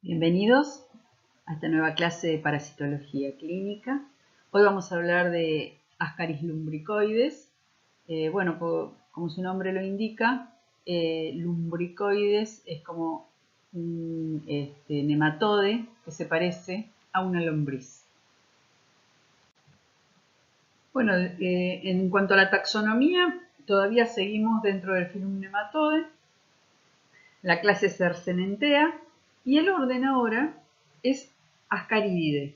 Bienvenidos a esta nueva clase de parasitología clínica. Hoy vamos a hablar de Ascaris lumbricoides. Como su nombre lo indica, lumbricoides es como un nematode que se parece a una lombriz. Bueno, en cuanto a la taxonomía, todavía seguimos dentro del filum Nematode. La clase Cercenentea y el orden ahora es Ascarididae.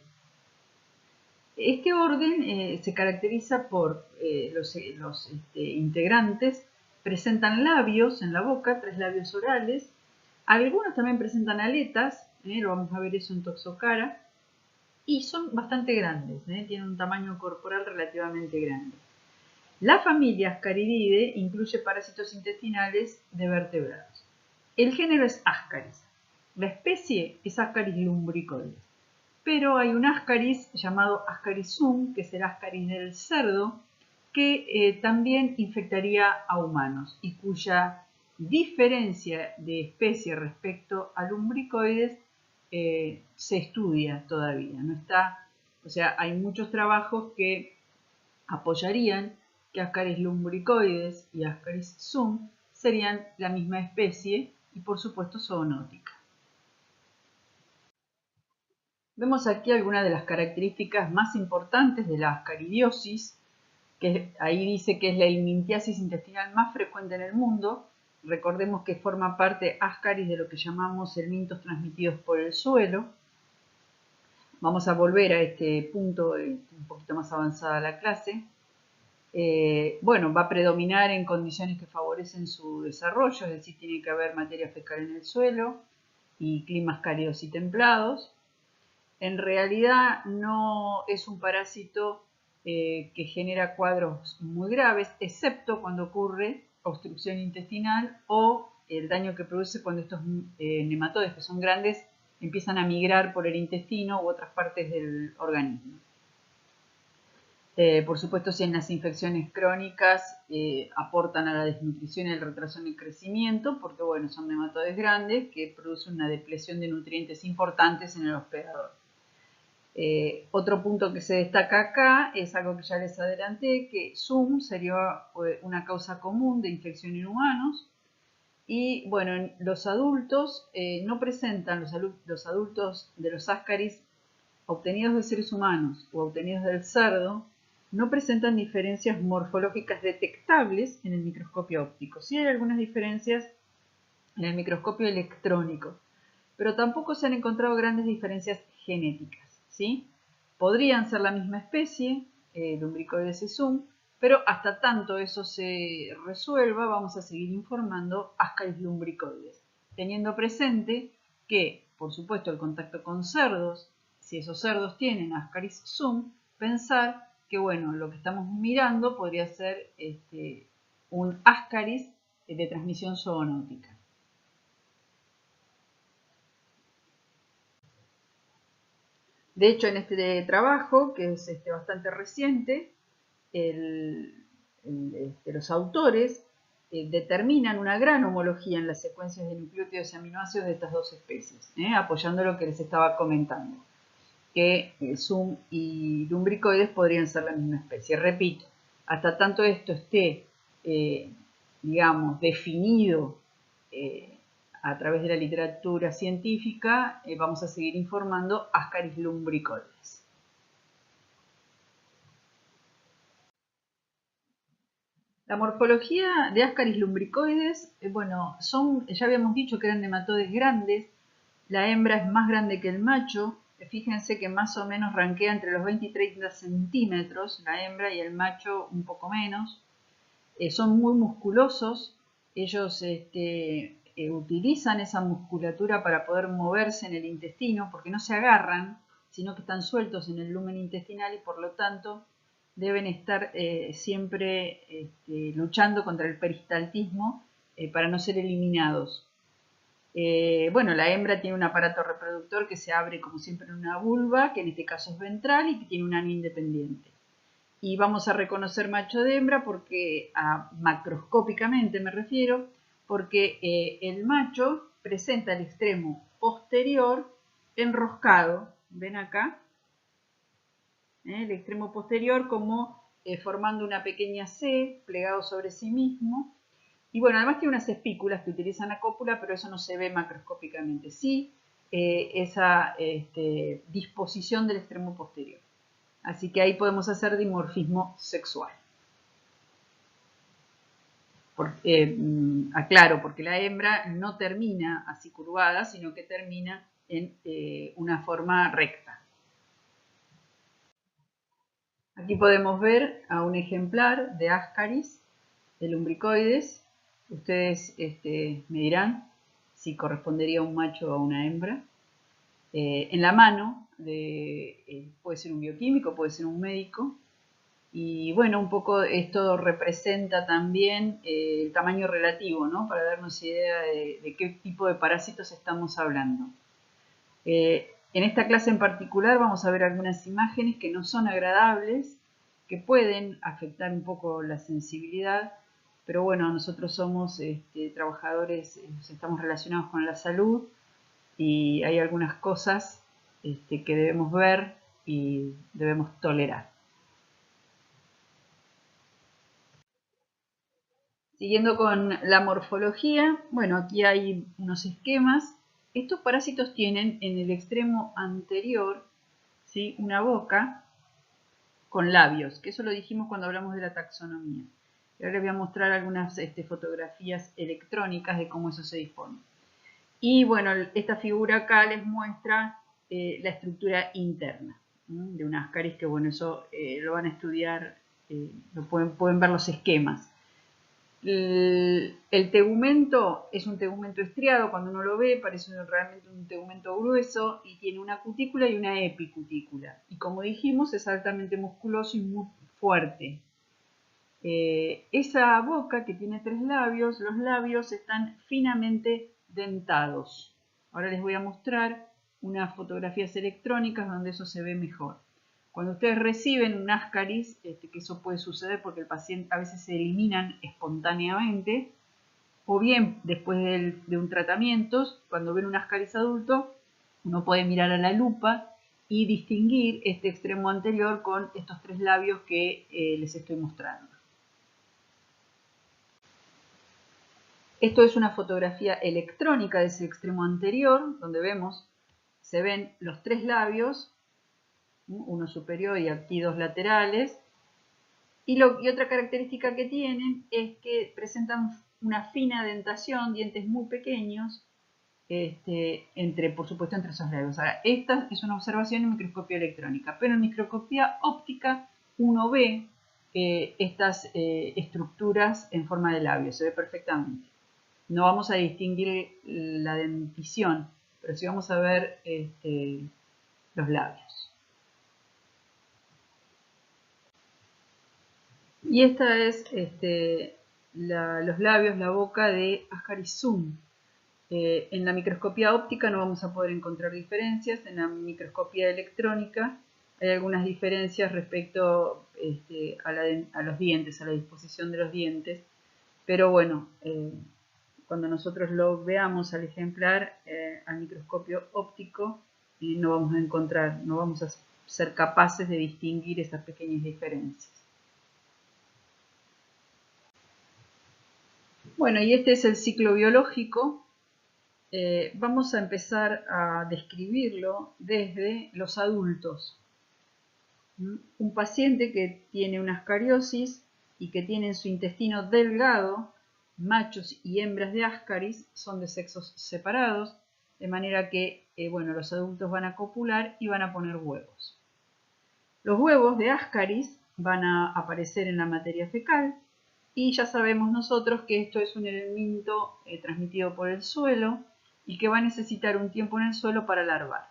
Este orden se caracteriza por los integrantes presentan labios en la boca, 3 labios orales. Algunos también presentan aletas, lo vamos a ver eso en Toxocara, y son bastante grandes, tienen un tamaño corporal relativamente grande. La familia Ascarididae incluye parásitos intestinales de vertebrados. El género es Ascaris. La especie es Ascaris lumbricoides. Pero hay un Ascaris llamado Ascarisum, que es el Ascaris del cerdo, que también infectaría a humanos y cuya diferencia de especie respecto a lumbricoides se estudia todavía. No está, o sea, hay muchos trabajos que apoyarían que Ascaris lumbricoides y Ascaris sum serían la misma especie y por supuesto zoonótica. Vemos aquí algunas de las características más importantes de la ascaridiosis, que ahí dice que es la helminthiasis intestinal más frecuente en el mundo. Recordemos que forma parte Ascaris de lo que llamamos helmintos transmitidos por el suelo. Vamos a volver a este punto un poquito más avanzada la clase. Va a predominar en condiciones que favorecen su desarrollo, es decir, tiene que haber materia fecal en el suelo y climas cálidos y templados. En realidad no es un parásito que genera cuadros muy graves, excepto cuando ocurre obstrucción intestinal o el daño que produce cuando estos nematodes, que son grandes, empiezan a migrar por el intestino u otras partes del organismo. Por supuesto, si en las infecciones crónicas aportan a la desnutrición y el retraso en el crecimiento, porque bueno, son nematodes grandes que producen una depleción de nutrientes importantes en el hospedador. Otro punto que se destaca acá es algo que ya les adelanté, que SUM sería una causa común de infección en humanos. Y bueno, en los adultos no presentan, los adultos de los Ascaris obtenidos de seres humanos o obtenidos del cerdo, no presentan diferencias morfológicas detectables en el microscopio óptico. Sí hay algunas diferencias en el microscopio electrónico, pero tampoco se han encontrado grandes diferencias genéticas, ¿sí? Podrían ser la misma especie, Lumbricoides sesum, pero hasta tanto eso se resuelva, vamos a seguir informando Ascaris lumbricoides, teniendo presente que, por supuesto, el contacto con cerdos, si esos cerdos tienen Ascaris sum, pensar que, bueno, lo que estamos mirando podría ser un Ascaris de transmisión zoonótica. De hecho, en este trabajo, que es bastante reciente, los autores determinan una gran homología en las secuencias de nucleótidos y aminoácidos de estas dos especies, apoyando lo que les estaba comentando, que SUM y lumbricoides podrían ser la misma especie. Repito, hasta tanto esto esté, digamos, definido a través de la literatura científica, vamos a seguir informando Ascaris lumbricoides. La morfología de Ascaris lumbricoides, ya habíamos dicho que eran nematodes grandes. La hembra es más grande que el macho. Fíjense que más o menos ranquea entre los 20 y 30 centímetros la hembra y el macho un poco menos. Son muy musculosos. Ellos utilizan esa musculatura para poder moverse en el intestino porque no se agarran, sino que están sueltos en el lumen intestinal y por lo tanto deben estar siempre luchando contra el peristaltismo para no ser eliminados. La hembra tiene un aparato reproductor que se abre como siempre en una vulva, que en este caso es ventral y que tiene un ano independiente. Y vamos a reconocer macho de hembra porque, macroscópicamente me refiero, porque el macho presenta el extremo posterior enroscado. ¿Ven acá? El extremo posterior como formando una pequeña C, plegado sobre sí mismo. Y bueno, además tiene unas espículas que utilizan la cópula, pero eso no se ve macroscópicamente. Sí, esa disposición del extremo posterior. Así que ahí podemos hacer dimorfismo sexual. Aclaro, porque la hembra no termina así curvada, sino que termina en una forma recta. Aquí podemos ver a un ejemplar de Ascaris, de lumbricoides. Ustedes me dirán si correspondería a un macho o a una hembra. En la mano puede ser un bioquímico, puede ser un médico. Y bueno, un poco esto representa también el tamaño relativo, ¿no? Para darnos idea de qué tipo de parásitos estamos hablando. En esta clase en particular vamos a ver algunas imágenes que no son agradables, que pueden afectar un poco la sensibilidad, pero bueno, nosotros somos trabajadores, estamos relacionados con la salud y hay algunas cosas que debemos ver y debemos tolerar. Siguiendo con la morfología, bueno, aquí hay unos esquemas. Estos parásitos tienen en el extremo anterior, ¿sí?, una boca con labios, que eso lo dijimos cuando hablamos de la taxonomía. Y ahora les voy a mostrar algunas fotografías electrónicas de cómo eso se dispone. Y bueno, esta figura acá les muestra la estructura interna de un Ascaris, que bueno, eso lo van a estudiar, pueden ver los esquemas. El tegumento es un tegumento estriado, cuando uno lo ve parece realmente un tegumento grueso y tiene una cutícula y una epicutícula. Y como dijimos, es altamente musculoso y muy fuerte. Esa boca que tiene 3 labios, los labios están finamente dentados. Ahora les voy a mostrar unas fotografías electrónicas donde eso se ve mejor. Cuando ustedes reciben un Ascaris, que eso puede suceder porque el paciente a veces se eliminan espontáneamente, o bien después de un tratamiento, cuando ven un Ascaris adulto, uno puede mirar a la lupa y distinguir este extremo anterior con estos 3 labios que les estoy mostrando. Esto es una fotografía electrónica de ese extremo anterior, donde se ven los 3 labios, uno superior y aquí 2 laterales. Y otra característica que tienen es que presentan una fina dentación, dientes muy pequeños, por supuesto entre esos labios. Ahora, esta es una observación en microscopía electrónica, pero en microscopía óptica uno ve estas estructuras en forma de labios, se ve perfectamente. No vamos a distinguir la dentición, pero sí vamos a ver los labios. Y esta es los labios, la boca de Ascaris zoom. En la microscopía óptica no vamos a poder encontrar diferencias. En la microscopía electrónica hay algunas diferencias respecto a los dientes, a la disposición de los dientes. Pero bueno, cuando nosotros lo veamos al ejemplar al microscopio óptico, no vamos a encontrar, no vamos a ser capaces de distinguir esas pequeñas diferencias. Bueno, y este es el ciclo biológico. Vamos a empezar a describirlo desde los adultos. Un paciente que tiene una ascariosis y que tiene en su intestino delgado machos y hembras de Ascaris, son de sexos separados, de manera que los adultos van a copular y van a poner huevos. Los huevos de Ascaris van a aparecer en la materia fecal y ya sabemos nosotros que esto es un elemento transmitido por el suelo y que va a necesitar un tiempo en el suelo para larvar.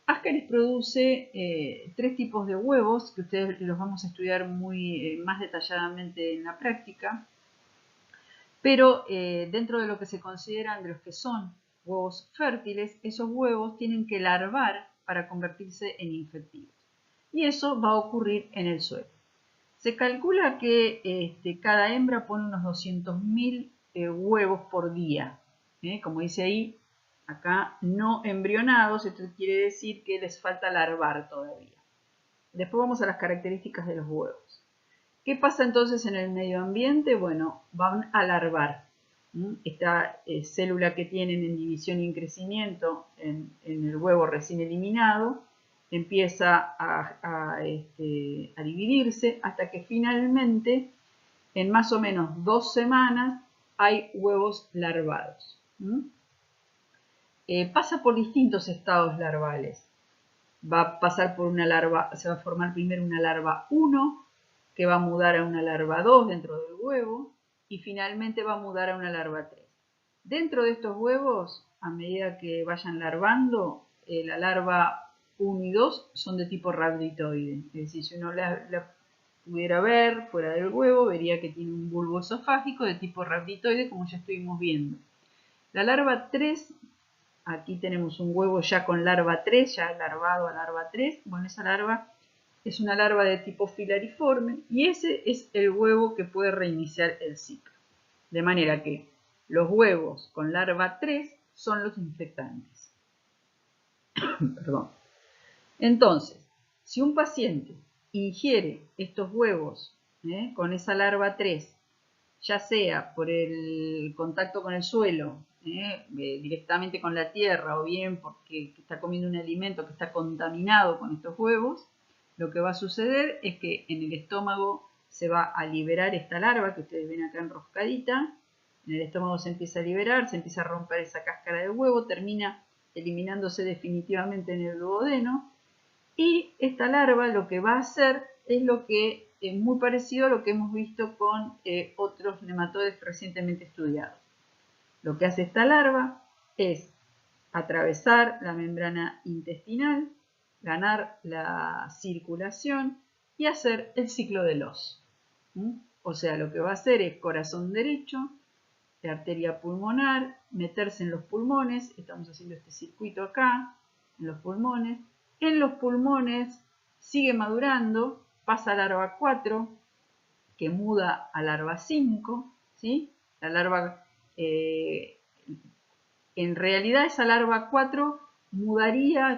Ascaris produce 3 tipos de huevos que ustedes los vamos a estudiar más detalladamente en la práctica, pero dentro de lo que se consideran de los que son huevos fértiles, esos huevos tienen que larvar para convertirse en infectivos. Y eso va a ocurrir en el suelo. Se calcula que cada hembra pone unos 200.000 huevos por día. Como dice ahí, acá no embrionados, esto quiere decir que les falta larvar todavía. Después vamos a las características de los huevos. ¿Qué pasa entonces en el medio ambiente? Bueno, van a larvar. Esta célula que tienen en división y en crecimiento en el huevo recién eliminado empieza a dividirse hasta que finalmente en más o menos 2 semanas hay huevos larvados. Pasa por distintos estados larvales. Va a pasar por una larva, se va a formar primero una larva 1, que va a mudar a una larva 2 dentro del huevo, y finalmente va a mudar a una larva 3. Dentro de estos huevos, a medida que vayan larvando, la larva 1 y 2 son de tipo rhabditoide. Es decir, si uno la pudiera ver fuera del huevo, vería que tiene un bulbo esofágico de tipo rhabditoide, como ya estuvimos viendo. La larva 3, aquí tenemos un huevo ya con larva 3, ya larvado a larva 3. Bueno, esa larva es una larva de tipo filariforme y ese es el huevo que puede reiniciar el ciclo. De manera que los huevos con larva 3 son los infectantes. Perdón. Entonces, si un paciente ingiere estos huevos con esa larva 3, ya sea por el contacto con el suelo, directamente con la tierra, o bien porque está comiendo un alimento que está contaminado con estos huevos, lo que va a suceder es que en el estómago se va a liberar esta larva que ustedes ven acá enroscadita. En el estómago se empieza a liberar, se empieza a romper esa cáscara de huevo, termina eliminándose definitivamente en el duodeno. Y esta larva lo que va a hacer es lo que es muy parecido a lo que hemos visto con otros nematodes recientemente estudiados. Lo que hace esta larva es atravesar la membrana intestinal, ganar la circulación y hacer el ciclo de Loos. O sea, lo que va a hacer es corazón derecho, la arteria pulmonar, meterse en los pulmones, estamos haciendo este circuito acá, en los pulmones. En los pulmones sigue madurando, pasa a larva 4, que muda a larva 5, ¿sí? La larva, en realidad esa larva 4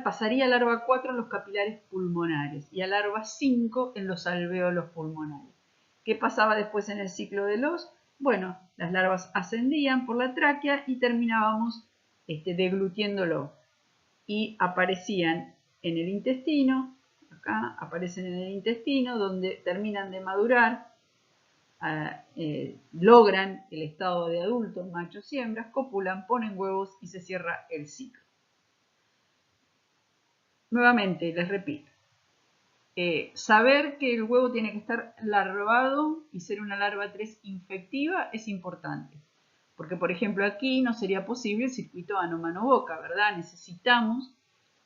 pasaría a larva 4 en los capilares pulmonares y a larva 5 en los alvéolos pulmonares. ¿Qué pasaba después en el ciclo de Loos? Bueno, las larvas ascendían por la tráquea y terminábamos deglutiéndolo y aparecían en el intestino, acá aparecen en el intestino donde terminan de madurar, logran el estado de adultos, machos y hembras, copulan, ponen huevos y se cierra el ciclo. Nuevamente, les repito, saber que el huevo tiene que estar larvado y ser una larva 3 infectiva es importante. Porque, por ejemplo, aquí no sería posible el circuito ano-mano-boca, ¿verdad? Necesitamos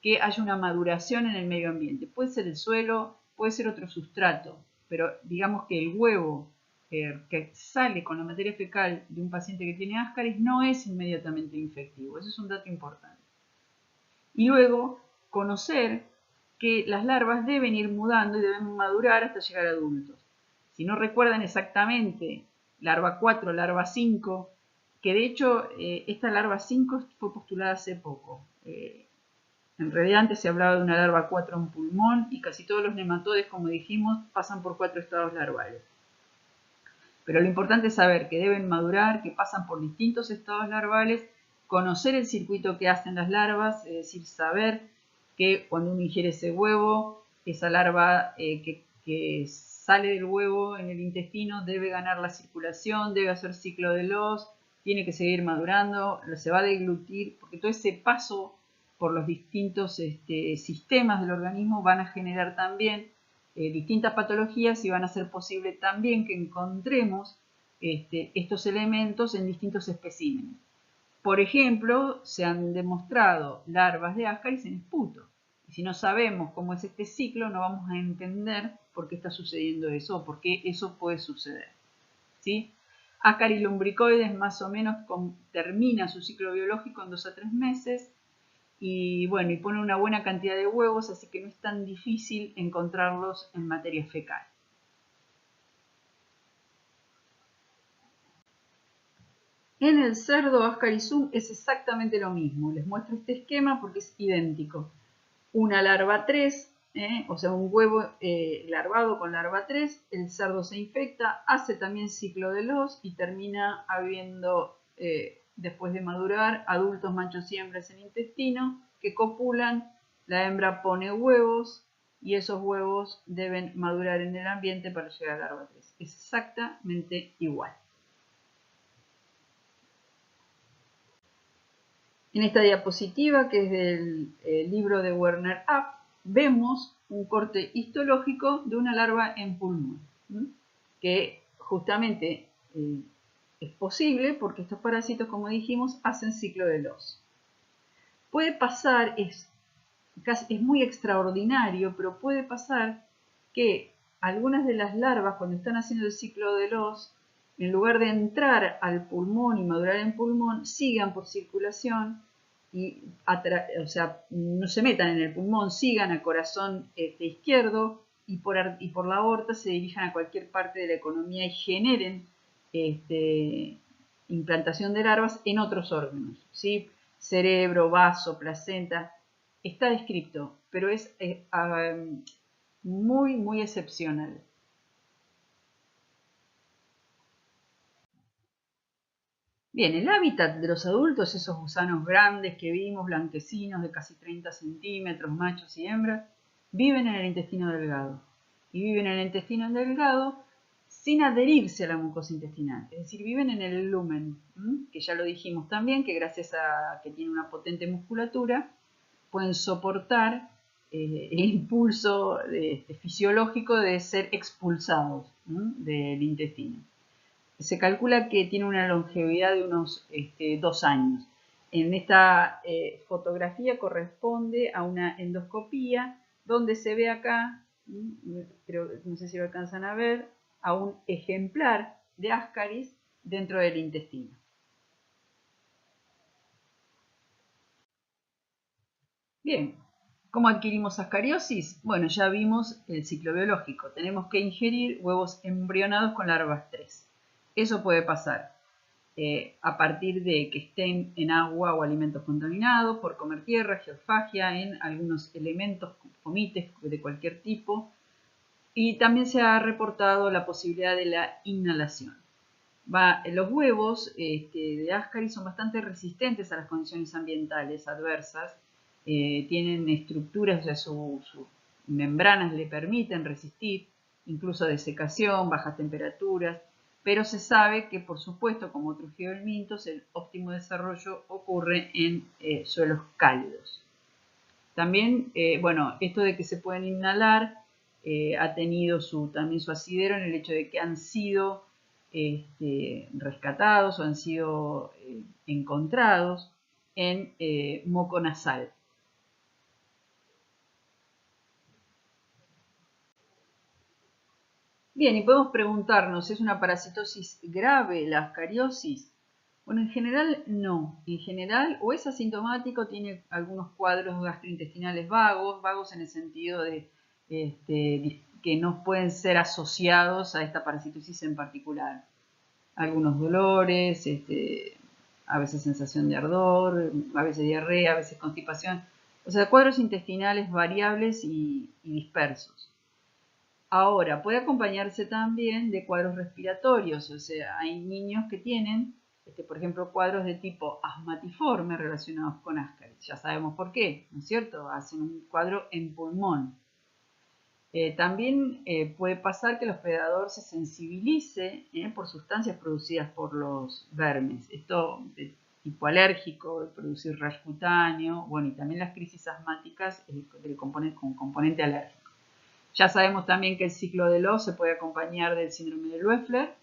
que haya una maduración en el medio ambiente. Puede ser el suelo, puede ser otro sustrato, pero digamos que el huevo que sale con la materia fecal de un paciente que tiene Ascaris no es inmediatamente infectivo. Eso es un dato importante. Y luego, conocer que las larvas deben ir mudando y deben madurar hasta llegar a adultos. Si no recuerdan exactamente larva 4, larva 5, que de hecho esta larva 5 fue postulada hace poco. En realidad antes se hablaba de una larva 4 en pulmón y casi todos los nematodes, como dijimos, pasan por 4 estados larvales. Pero lo importante es saber que deben madurar, que pasan por distintos estados larvales, conocer el circuito que hacen las larvas, es decir, saber que cuando uno ingiere ese huevo, esa larva que sale del huevo en el intestino debe ganar la circulación, debe hacer ciclo de Loos, tiene que seguir madurando, se va a deglutir, porque todo ese paso por los distintos sistemas del organismo van a generar también distintas patologías y van a hacer posible también que encontremos estos elementos en distintos especímenes. Por ejemplo, se han demostrado larvas de Ascaris en esputo. Y si no sabemos cómo es este ciclo, no vamos a entender por qué está sucediendo eso o por qué eso puede suceder. ¿Sí? Ascaris lumbricoides más o menos termina su ciclo biológico en 2 a 3 meses. Y bueno, y pone una buena cantidad de huevos, así que no es tan difícil encontrarlos en materia fecal. En el cerdo Ascarisum es exactamente lo mismo. Les muestro este esquema porque es idéntico. Una larva 3, o sea, un huevo larvado con larva 3, el cerdo se infecta, hace también ciclo de los y termina habiendo, después de madurar, adultos machos y hembras en intestino que copulan, la hembra pone huevos y esos huevos deben madurar en el ambiente para llegar a larva 3. Es exactamente igual. En esta diapositiva, que es del libro de Werner App, vemos un corte histológico de una larva en pulmón, que justamente es posible porque estos parásitos, como dijimos, hacen ciclo de los. Puede pasar, es muy extraordinario, pero puede pasar que algunas de las larvas, cuando están haciendo el ciclo de los, en lugar de entrar al pulmón y madurar en pulmón, sigan por circulación y o sea, no se metan en el pulmón, sigan al corazón izquierdo y por la aorta se dirijan a cualquier parte de la economía y generen implantación de larvas en otros órganos, ¿sí? Cerebro, vaso, placenta. Está descrito, pero es muy, muy excepcional. Bien, el hábitat de los adultos, esos gusanos grandes que vimos, blanquecinos de casi 30 centímetros, machos y hembras, viven en el intestino delgado. Y viven en el intestino delgado sin adherirse a la mucosa intestinal. Es decir, viven en el lumen, que ya lo dijimos también, que gracias a que tiene una potente musculatura, pueden soportar el impulso fisiológico de ser expulsados del intestino. Se calcula que tiene una longevidad de unos 2 años. En esta fotografía corresponde a una endoscopía donde se ve acá, no sé si lo alcanzan a ver, a un ejemplar de Ascaris dentro del intestino. Bien, ¿cómo adquirimos ascariosis? Bueno, ya vimos el ciclo biológico. Tenemos que ingerir huevos embrionados con larvas 3. Eso puede pasar a partir de que estén en agua o alimentos contaminados, por comer tierra, geofagia, en algunos elementos, fomites de cualquier tipo. Y también se ha reportado la posibilidad de la inhalación. Los huevos de Ascaris son bastante resistentes a las condiciones ambientales adversas. Tienen estructuras, o sea, sus membranas le permiten resistir, incluso desecación, bajas temperaturas, pero se sabe que, por supuesto, como otros geohelmintos, el óptimo desarrollo ocurre en suelos cálidos. También, bueno, esto de que se pueden inhalar ha tenido también su asidero en el hecho de que han sido rescatados o han sido encontrados en moco nasal. Bien, y podemos preguntarnos, ¿es una parasitosis grave la ascariosis? Bueno, en general no. En general o es asintomático, tiene algunos cuadros gastrointestinales vagos en el sentido de que no pueden ser asociados a esta parasitosis en particular. Algunos dolores, a veces sensación de ardor, a veces diarrea, a veces constipación. O sea, cuadros intestinales variables y dispersos. Ahora, puede acompañarse también de cuadros respiratorios, o sea, hay niños que tienen, por ejemplo, cuadros de tipo asmatiforme relacionados con Ascaris. Ya sabemos por qué, ¿no es cierto? Hacen un cuadro en pulmón. También puede pasar que el hospedador se sensibilice por sustancias producidas por los vermes. Esto de tipo alérgico, de producir rash cutáneo, bueno, y también las crisis asmáticas con componente alérgico. Ya sabemos también que el ciclo de los se puede acompañar del síndrome de Loeffler,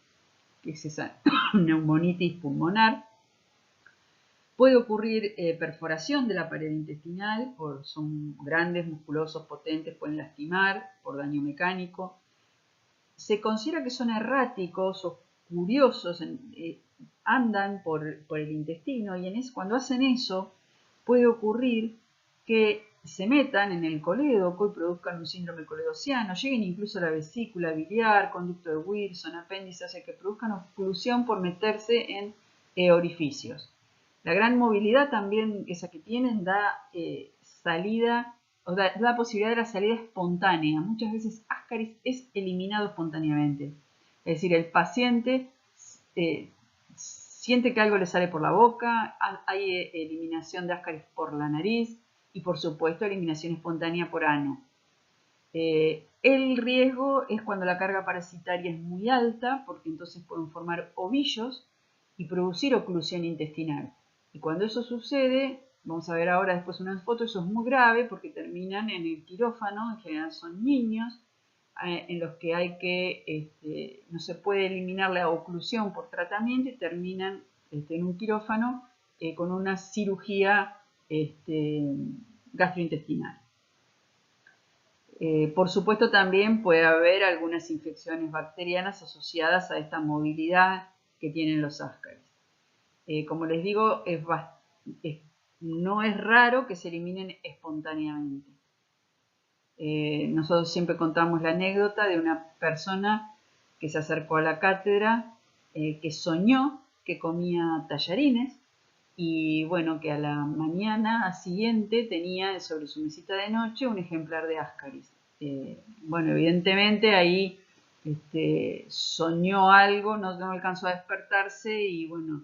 que es esa neumonitis pulmonar. Puede ocurrir perforación de la pared intestinal, son grandes, musculosos, potentes, pueden lastimar por daño mecánico. Se considera que son erráticos o curiosos, andan por el intestino y cuando hacen eso puede ocurrir que se metan en el colédoco y produzcan un síndrome coledociano, lleguen incluso a la vesícula biliar, conducto de Wilson, apéndice, o sea que produzcan oclusión por meterse en orificios. La gran movilidad también, esa que tienen, da salida, o da la posibilidad de la salida espontánea. Muchas veces Ascaris es eliminado espontáneamente. Es decir, el paciente siente que algo le sale por la boca, hay eliminación de Ascaris por la nariz y por supuesto eliminación espontánea por ano. El riesgo es cuando la carga parasitaria es muy alta, porque entonces pueden formar ovillos y producir oclusión intestinal. Y cuando eso sucede, vamos a ver ahora después unas fotos, eso es muy grave porque terminan en el quirófano, en general son niños, en los que hay que, no se puede eliminar la oclusión por tratamiento y terminan en un quirófano con una cirugía gastrointestinal. Por supuesto también puede haber algunas infecciones bacterianas asociadas a esta movilidad que tienen los Ascaris. Como les digo, no es raro que se eliminen espontáneamente. Nosotros siempre contamos la anécdota de una persona que se acercó a la cátedra, que soñó que comía tallarines y bueno, que a la mañana siguiente tenía sobre su mesita de noche un ejemplar de Ascaris. Bueno, evidentemente ahí soñó algo, no alcanzó a despertarse y bueno,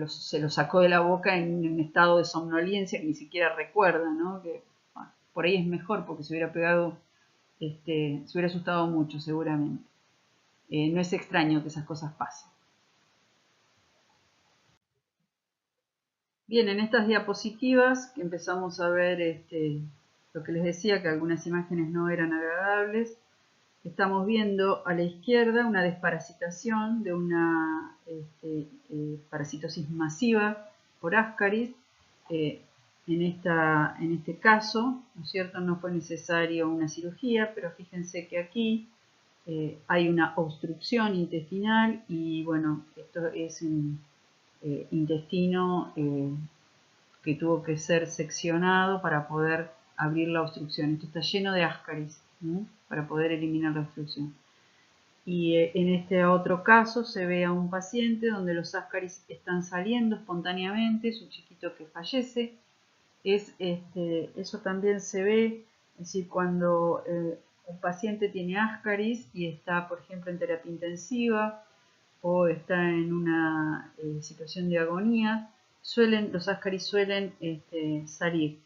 se lo sacó de la boca en un estado de somnolencia que ni siquiera recuerda, ¿no? Que, bueno, por ahí es mejor porque se hubiera pegado, se hubiera asustado mucho seguramente. No es extraño que esas cosas pasen. Bien, en estas diapositivas que empezamos a ver lo que les decía, que algunas imágenes no eran agradables, estamos viendo a la izquierda una desparasitación de una parasitosis masiva por Ascaris. En este caso, ¿no es cierto?, no fue necesario una cirugía, pero fíjense que aquí hay una obstrucción intestinal y bueno, esto es un intestino que tuvo que ser seccionado para poder abrir la obstrucción. Esto está lleno de Ascaris, ¿no?, para poder eliminar la obstrucción. Y en este otro caso se ve a un paciente donde los Ascaris están saliendo espontáneamente, es un chiquito que fallece. Eso también se ve, es decir, cuando un paciente tiene Ascaris y está, por ejemplo, en terapia intensiva o está en una situación de agonía, los Ascaris suelen salir.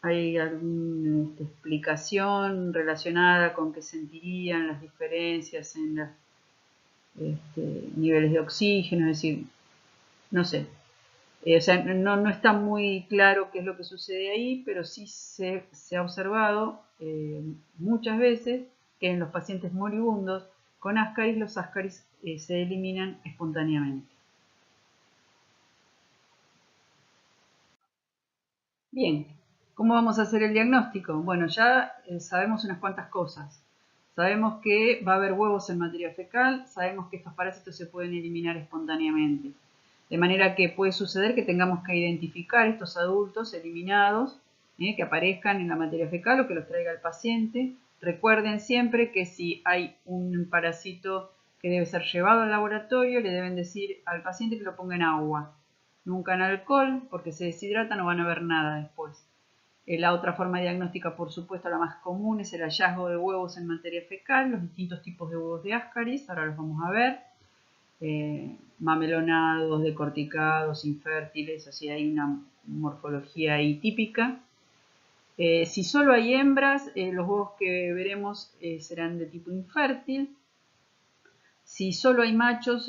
¿Hay alguna explicación relacionada con qué sentirían las diferencias en los niveles de oxígeno? Es decir, no sé. O sea, no está muy claro qué es lo que sucede ahí, pero sí se ha observado muchas veces que en los pacientes moribundos con Ascaris, los Ascaris se eliminan espontáneamente. Bien, ¿cómo vamos a hacer el diagnóstico? Bueno, ya sabemos unas cuantas cosas. Sabemos que va a haber huevos en materia fecal, sabemos que estos parásitos se pueden eliminar espontáneamente. De manera que puede suceder que tengamos que identificar estos adultos eliminados, que aparezcan en la materia fecal o que los traiga el paciente. Recuerden siempre que si hay un parásito que debe ser llevado al laboratorio, le deben decir al paciente que lo ponga en agua, nunca en alcohol, porque se deshidrata, no van a ver nada después. La otra forma diagnóstica, por supuesto, la más común, es el hallazgo de huevos en materia fecal, los distintos tipos de huevos de Ascaris, ahora los vamos a ver. Mamelonados, decorticados, infértiles, así hay una morfología ahí típica. Si solo hay hembras, los huevos que veremos serán de tipo infértil. Si solo hay machos,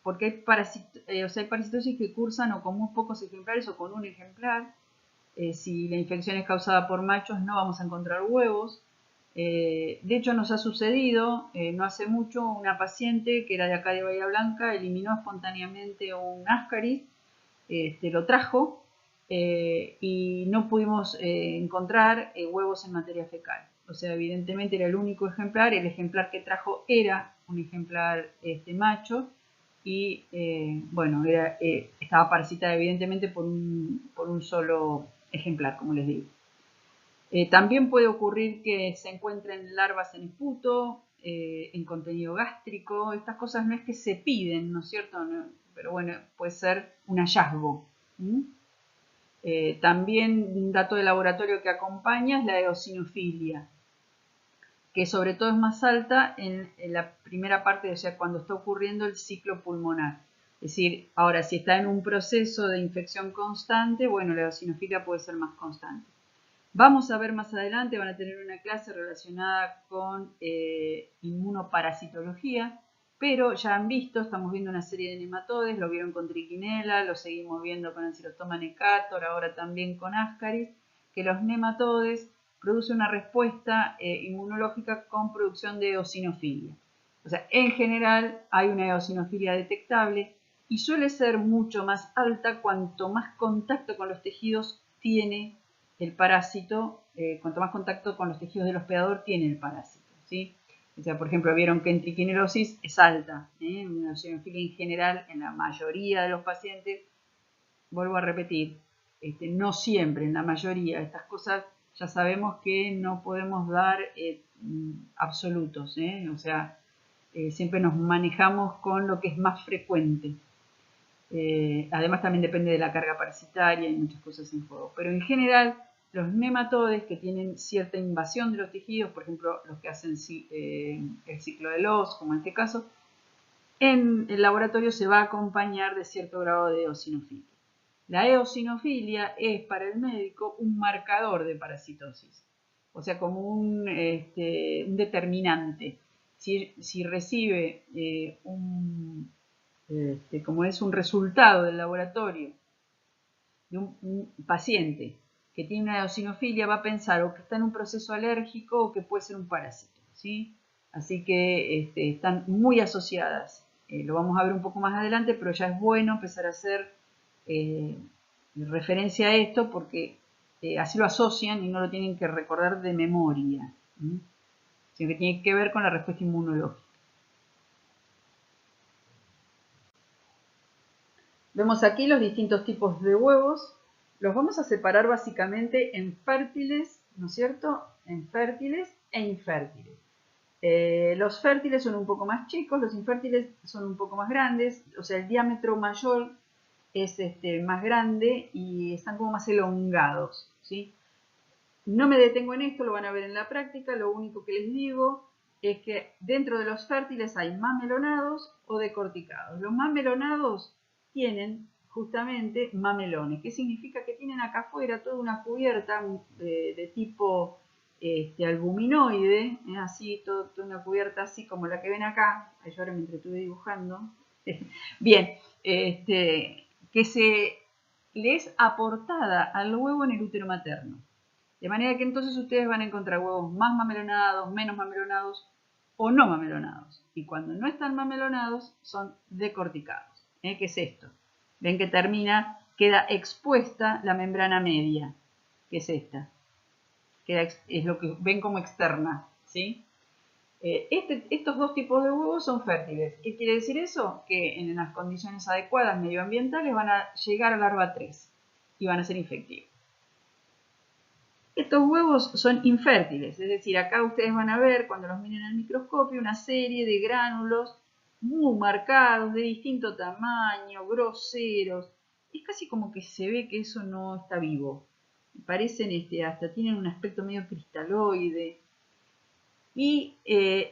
porque hay parasitosis que cursan o con muy pocos ejemplares o con un ejemplar. Si la infección es causada por machos, no vamos a encontrar huevos. De hecho, nos ha sucedido no hace mucho una paciente que era de acá de Bahía Blanca, eliminó espontáneamente un Ascaris, lo trajo y no pudimos encontrar huevos en materia fecal. O sea, evidentemente era el único ejemplar, el ejemplar que trajo era un ejemplar macho y bueno, estaba parasitada evidentemente por un solo ejemplar, como les digo. También puede ocurrir que se encuentren larvas en esputo, en contenido gástrico. Estas cosas no es que se piden, ¿no es cierto? No, pero bueno, puede ser un hallazgo. También un dato de laboratorio que acompaña es la eosinofilia, que sobre todo es más alta en la primera parte, o sea, cuando está ocurriendo el ciclo pulmonar. Es decir, ahora, si está en un proceso de infección constante, bueno, la eosinofilia puede ser más constante. Vamos a ver más adelante, van a tener una clase relacionada con inmunoparasitología, pero ya han visto, estamos viendo una serie de nematodes, lo vieron con trichinella, lo seguimos viendo con Ancylostoma necator, ahora también con Ascaris, que los nematodes producen una respuesta inmunológica con producción de eosinofilia. O sea, en general hay una eosinofilia detectable y suele ser mucho más alta cuanto más contacto con los tejidos tiene el parásito, cuanto más contacto con los tejidos del hospedador tiene el parásito, ¿sí? O sea, por ejemplo, vieron que en triquinelosis es alta, una eosinofilia en general en la mayoría de los pacientes, vuelvo a repetir, no siempre, en la mayoría, estas cosas ya sabemos que no podemos dar absolutos, o sea, siempre nos manejamos con lo que es más frecuente. Además también depende de la carga parasitaria y muchas cosas en juego. Pero en general, los nematodes que tienen cierta invasión de los tejidos, por ejemplo, los que hacen el ciclo de Loss, como en este caso, en el laboratorio se va a acompañar de cierto grado de eosinofilia. La eosinofilia es para el médico un marcador de parasitosis, o sea, como un determinante. Si recibe como es un resultado del laboratorio de un paciente que tiene una eosinofilia, va a pensar o que está en un proceso alérgico o que puede ser un parásito, ¿sí? Así que están muy asociadas. Lo vamos a ver un poco más adelante, pero ya es bueno empezar a hacer referencia a esto porque así lo asocian y no lo tienen que recordar de memoria, sino que tiene que ver con la respuesta inmunológica. Vemos aquí los distintos tipos de huevos. Los vamos a separar básicamente en fértiles, ¿no es cierto? En fértiles e infértiles. Los fértiles son un poco más chicos, los infértiles son un poco más grandes, o sea, el diámetro mayor es más grande y están como más elongados, ¿sí? No me detengo en esto, lo van a ver en la práctica, lo único que les digo es que dentro de los fértiles hay mamelonados o decorticados. Los mamelonados tienen justamente mamelones, que significa que tienen acá afuera toda una cubierta de tipo albuminoide, así, toda una cubierta así como la que ven acá. Yo ahora me entretuve dibujando. Bien, que se le es aportada al huevo en el útero materno. De manera que entonces ustedes van a encontrar huevos más mamelonados, menos mamelonados o no mamelonados. Y cuando no están mamelonados son decorticados. ¿Qué es esto? Ven que queda expuesta la membrana media, que es esta. Es lo que ven como externa, ¿sí? Estos dos tipos de huevos son fértiles. ¿Qué quiere decir eso? Que en las condiciones adecuadas medioambientales van a llegar a larva 3 y van a ser infectivos. Estos huevos son infértiles, es decir, acá ustedes van a ver, cuando los miren al microscopio, una serie de gránulos muy marcados, de distinto tamaño, groseros. Es casi como que se ve que eso no está vivo. Parecen, hasta tienen un aspecto medio cristaloide. Y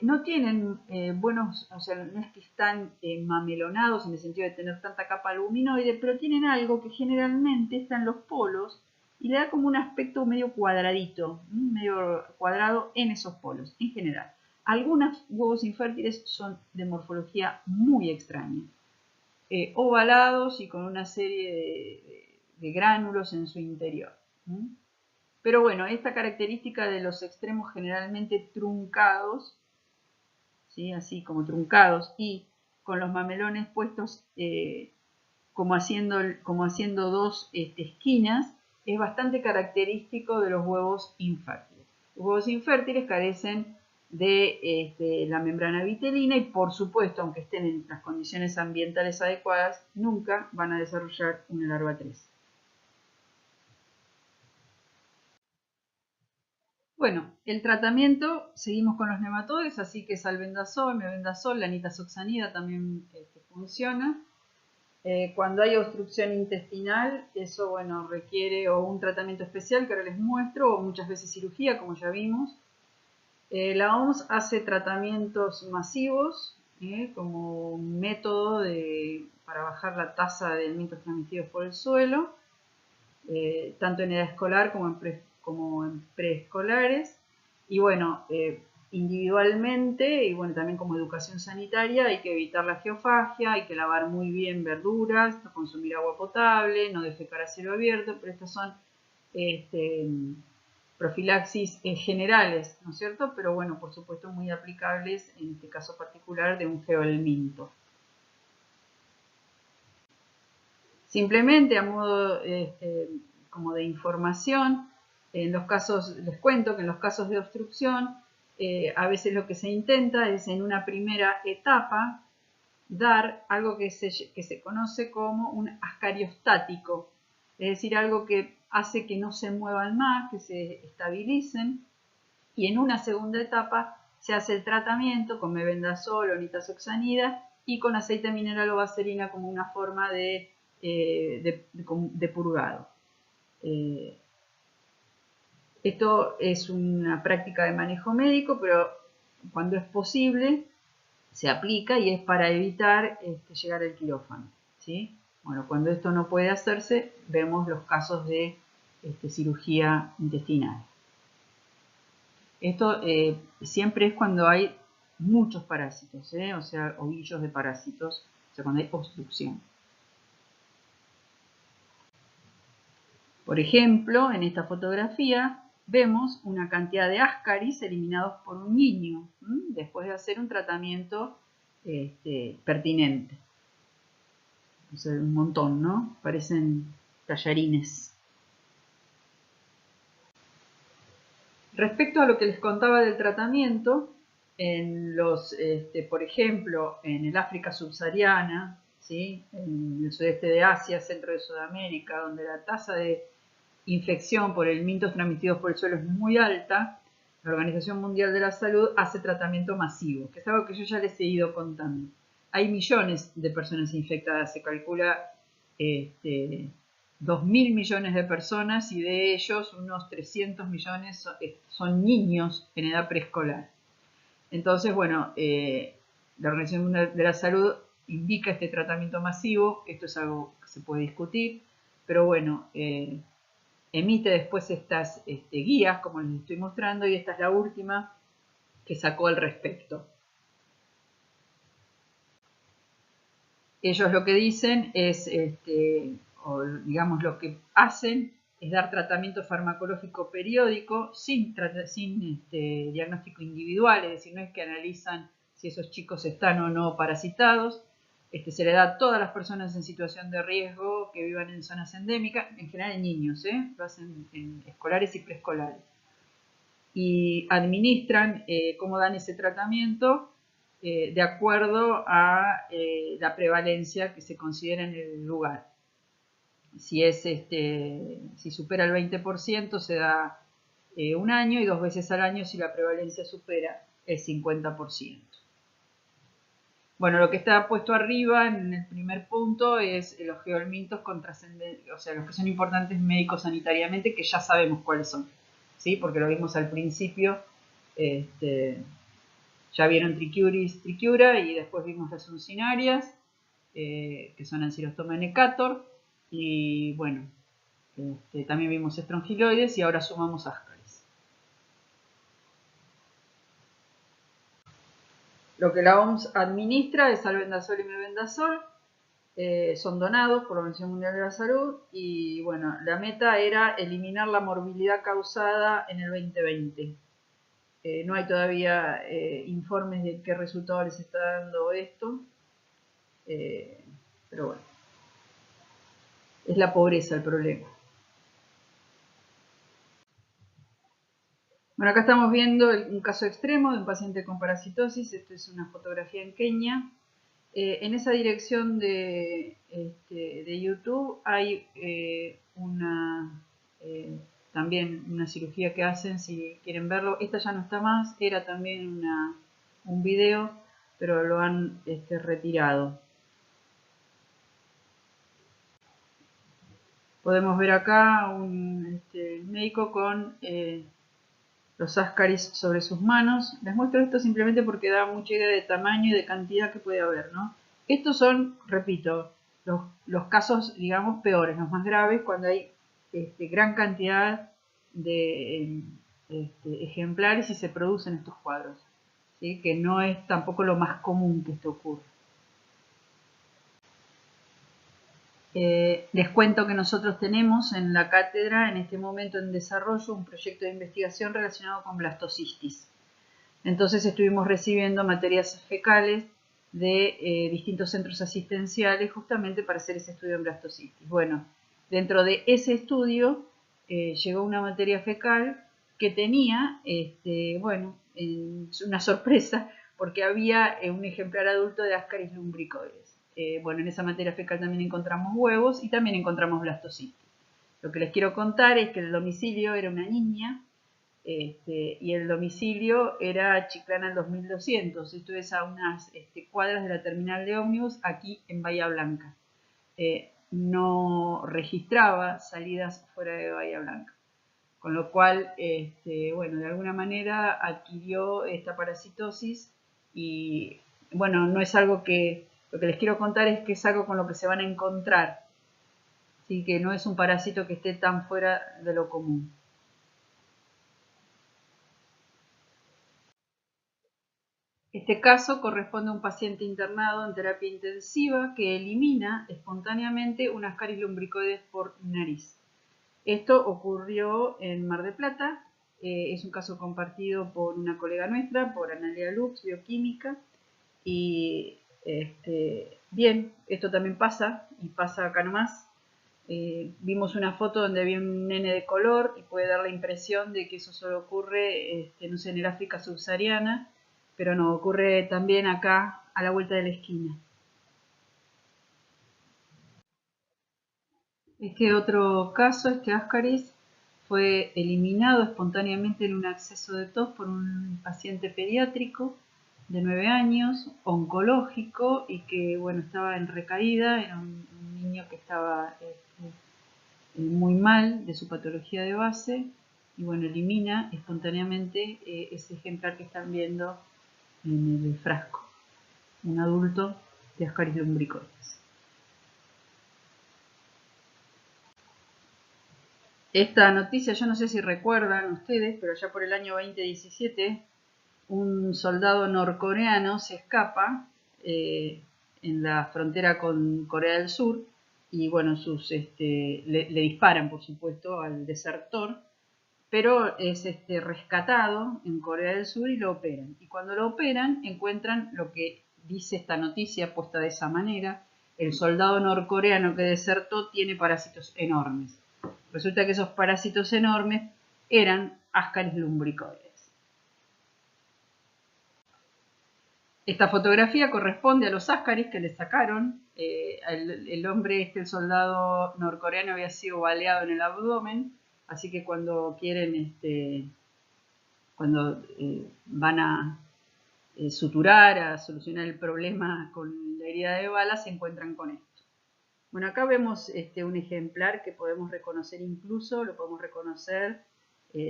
no tienen buenos, o sea, no es que están mamelonados en el sentido de tener tanta capa aluminoide, pero tienen algo que generalmente está en los polos y le da como un aspecto medio cuadradito, medio cuadrado en esos polos, en general. Algunos huevos infértiles son de morfología muy extraña, ovalados y con una serie de gránulos en su interior. Pero bueno, esta característica de los extremos generalmente truncados, ¿sí? Así como truncados y con los mamelones puestos como haciendo dos esquinas, es bastante característico de los huevos infértiles. Los huevos infértiles carecen de la membrana vitelina y, por supuesto, aunque estén en las condiciones ambientales adecuadas, nunca van a desarrollar una larva 3. Bueno, el tratamiento, seguimos con los nematodes, así que salbendazol, mebendazol, la nitazoxanida también funciona. Cuando hay obstrucción intestinal, eso bueno, requiere o un tratamiento especial que ahora les muestro, o muchas veces cirugía, como ya vimos. La OMS hace tratamientos masivos como un método para bajar la tasa de alimentos transmitidos por el suelo, tanto en edad escolar como en preescolares. Y bueno, individualmente y bueno, también como educación sanitaria hay que evitar la geofagia, hay que lavar muy bien verduras, consumir agua potable, no defecar a cielo abierto, pero estas son profilaxis generales, ¿no es cierto? Pero bueno, por supuesto muy aplicables en este caso particular de un geohelminto. Simplemente a modo como de información, en los casos, les cuento que en los casos de obstrucción, a veces lo que se intenta es en una primera etapa dar algo que se conoce como un ascariostático, es decir, algo que hace que no se muevan más, que se estabilicen, y en una segunda etapa se hace el tratamiento con mebendazol o nitazoxanida y con aceite mineral o vaselina como una forma de purgado. Esto es una práctica de manejo médico, pero cuando es posible se aplica y es para evitar llegar al quirófano, ¿sí? Bueno, cuando esto no puede hacerse, vemos los casos de cirugía intestinal. Esto siempre es cuando hay muchos parásitos, o sea, ovillos de parásitos, o sea, cuando hay obstrucción. Por ejemplo, en esta fotografía vemos una cantidad de ascaris eliminados por un niño, después de hacer un tratamiento pertinente. O sea, un montón, ¿no? Parecen tallarines. Respecto a lo que les contaba del tratamiento, por ejemplo, en el África subsahariana, ¿sí? En el sudeste de Asia, centro de Sudamérica, donde la tasa de infección por helmintos transmitidos por el suelo es muy alta, la Organización Mundial de la Salud hace tratamiento masivo, que es algo que yo ya les he ido contando. Hay millones de personas infectadas, se calcula 2.000 millones de personas y de ellos unos 300 millones son niños en edad preescolar. Entonces, bueno, la Organización Mundial de la Salud indica este tratamiento masivo, esto es algo que se puede discutir, pero bueno, emite después estas guías, como les estoy mostrando, y esta es la última que sacó al respecto. Ellos lo que dicen es, o digamos lo que hacen, es dar tratamiento farmacológico periódico sin diagnóstico individual, es decir, no es que analizan si esos chicos están o no parasitados. Se le da a todas las personas en situación de riesgo que vivan en zonas endémicas, en general en niños, lo hacen en escolares y preescolares. Y administran cómo dan ese tratamiento de acuerdo a la prevalencia que se considera en el lugar. Si supera el 20% se da un año y 2 veces al año si la prevalencia supera el 50%. Bueno, lo que está puesto arriba en el primer punto es los geohelmintos con trascendencia, o sea, los que son importantes médico-sanitariamente, que ya sabemos cuáles son, ¿sí? Porque lo vimos al principio, ya vieron Trichuris, Trichiura, y después vimos las uncinarias, que son Ancylostoma necator, y bueno, también vimos estrongiloides y ahora sumamos ascaris. Lo que la OMS administra es albendazol y mebendazol, son donados por la Organización Mundial de la Salud y bueno, la meta era eliminar la morbilidad causada en el 2020. No hay todavía informes de qué resultado les está dando esto, pero bueno, es la pobreza el problema. Bueno, acá estamos viendo un caso extremo de un paciente con parasitosis. Esto es una fotografía en Kenia. En esa dirección de YouTube hay una también una cirugía que hacen, si quieren verlo. Esta ya no está más, era también un video, pero lo han retirado. Podemos ver acá un médico con los ascaris sobre sus manos. Les muestro esto simplemente porque da mucha idea de tamaño y de cantidad que puede haber, ¿no? Estos son, repito, los casos, digamos, peores, los más graves, cuando hay gran cantidad de ejemplares y se producen estos cuadros, ¿sí? Que no es tampoco lo más común que esto ocurra. Les cuento que nosotros tenemos en la cátedra en este momento en desarrollo un proyecto de investigación relacionado con blastocistis. Entonces estuvimos recibiendo materias fecales de distintos centros asistenciales justamente para hacer ese estudio en blastocistis. Bueno, dentro de ese estudio llegó una materia fecal que tenía, una sorpresa, porque había un ejemplar adulto de Ascaris lumbricoides. Bueno, en esa materia fecal también encontramos huevos y también encontramos blastocistis. Lo que les quiero contar es que el domicilio era una niña y el domicilio era Chiclana al 2200. Esto es a unas cuadras de la terminal de ómnibus aquí en Bahía Blanca. No registraba salidas fuera de Bahía Blanca. Con lo cual, bueno, de alguna manera adquirió esta parasitosis y, bueno, no es algo que... Lo que les quiero contar es que es algo con lo que se van a encontrar, ¿sí? Que no es un parásito que esté tan fuera de lo común. Este caso corresponde a un paciente internado en terapia intensiva que elimina espontáneamente un Ascaris lumbricoides por nariz. Esto ocurrió en Mar del Plata, es un caso compartido por una colega nuestra, por Analia Lux, bioquímica, y bien, esto también pasa, y pasa acá nomás. Vimos una foto donde había un nene de color y puede dar la impresión de que eso solo ocurre, no sé, en el África subsahariana, pero no, ocurre también acá a la vuelta de la esquina. Este otro caso, Ascaris, fue eliminado espontáneamente en un acceso de tos por un paciente pediátrico de 9 años, oncológico y que, bueno, estaba en recaída, era un niño que estaba muy mal de su patología de base y, bueno, elimina espontáneamente ese ejemplar que están viendo en el frasco, un adulto de Ascaris lumbricoides. Esta noticia, yo no sé si recuerdan ustedes, pero ya por el año 2017, un soldado norcoreano se escapa en la frontera con Corea del Sur y, bueno, le disparan, por supuesto, al desertor, pero es rescatado en Corea del Sur y lo operan. Y cuando lo operan, encuentran lo que dice esta noticia puesta de esa manera: el soldado norcoreano que desertó tiene parásitos enormes. Resulta que esos parásitos enormes eran Ascaris lumbricoides. Esta fotografía corresponde a los Ascaris que le sacaron. El hombre, el soldado norcoreano, había sido baleado en el abdomen, así que cuando quieren, van a suturar, a solucionar el problema con la herida de bala, se encuentran con esto. Bueno, acá vemos un ejemplar que podemos reconocer incluso, lo podemos reconocer,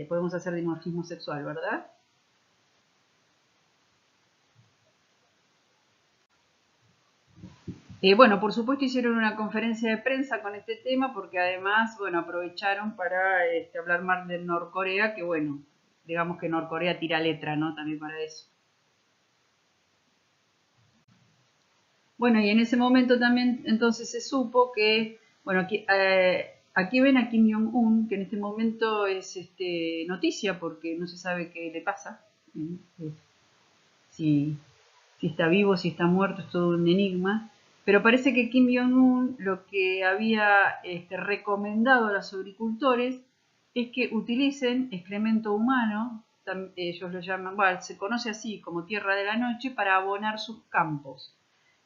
podemos hacer dimorfismo sexual, ¿verdad? Bueno, por supuesto hicieron una conferencia de prensa con este tema porque además, bueno, aprovecharon para hablar más de Norcorea, que bueno, digamos que Norcorea tira letra, ¿no? También para eso. Bueno, y en ese momento también entonces se supo que, bueno, aquí ven a Kim Jong-un, que en este momento es noticia porque no se sabe qué le pasa, si está vivo, si está muerto, es todo un enigma. Pero parece que Kim Jong-un lo que había recomendado a los agricultores es que utilicen excremento humano, ellos lo llaman, bueno, se conoce así como tierra de la noche, para abonar sus campos.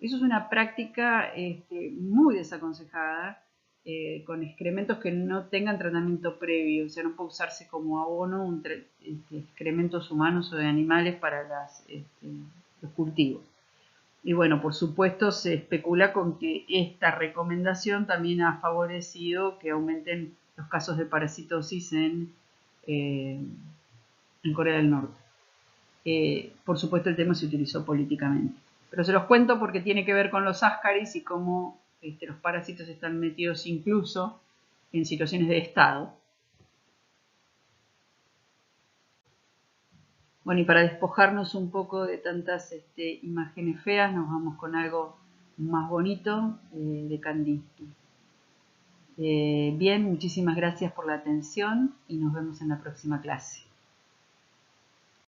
Eso es una práctica muy desaconsejada con excrementos que no tengan tratamiento previo, o sea, no puede usarse como abono excrementos humanos o de animales para los cultivos. Y bueno, por supuesto se especula con que esta recomendación también ha favorecido que aumenten los casos de parasitosis en Corea del Norte. Por supuesto el tema se utilizó políticamente. Pero se los cuento porque tiene que ver con los ascaris y cómo los parásitos están metidos incluso en situaciones de estado. Bueno, y para despojarnos un poco de tantas imágenes feas, nos vamos con algo más bonito de Kandinsky. Bien, muchísimas gracias por la atención y nos vemos en la próxima clase.